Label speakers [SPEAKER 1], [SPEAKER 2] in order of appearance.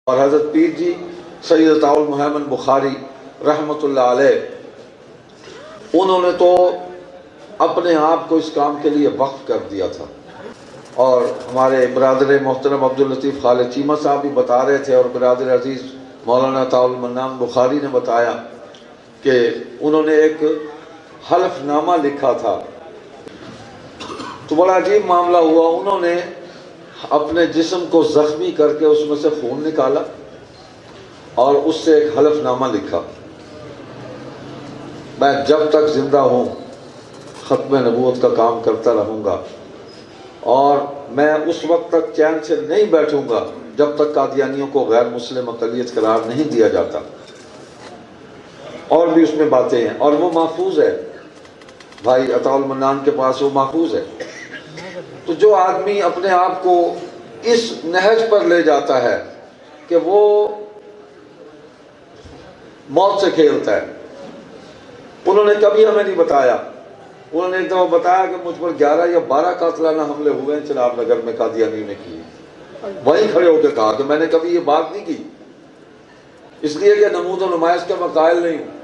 [SPEAKER 1] اور حضرت پیر جی سید عطاء المحمد بخاری رحمۃ اللہ علیہ، انہوں نے تو اپنے آپ کو اس کام کے لیے وقف کر دیا تھا۔ اور ہمارے برادر محترم عبداللطیف خالد چیمہ صاحب بھی بتا رہے تھے، اور برادر عزیز مولانا عطاء المنان بخاری نے بتایا کہ انہوں نے ایک حلف نامہ لکھا تھا۔ تو بڑا عجیب معاملہ ہوا، انہوں نے اپنے جسم کو زخمی کر کے اس میں سے خون نکالا اور اس سے ایک حلف نامہ لکھا، میں جب تک زندہ ہوں ختم نبوت کا کام کرتا رہوں گا، اور میں اس وقت تک چین سے نہیں بیٹھوں گا جب تک قادیانیوں کو غیر مسلم اقلیت قرار نہیں دیا جاتا۔ اور بھی اس میں باتیں ہیں، اور وہ محفوظ ہے، بھائی عطاء المنان کے پاس وہ محفوظ ہے۔ تو جو آدمی اپنے آپ کو اس نہج پر لے جاتا ہے کہ وہ موت سے کھیلتا ہے، انہوں نے کبھی ہمیں نہیں بتایا، انہوں نے ایک دفعہ بتایا کہ مجھ پر 11 یا 12 قاتلانہ حملے ہوئے ہیں چناب نگر میں قادیانیوں نے کیے۔ وہیں کھڑے ہو کے کہا کہ میں نے کبھی یہ بات نہیں کی، اس لیے کہ نمود و نمائش کا میں قائل نہیں ہوں،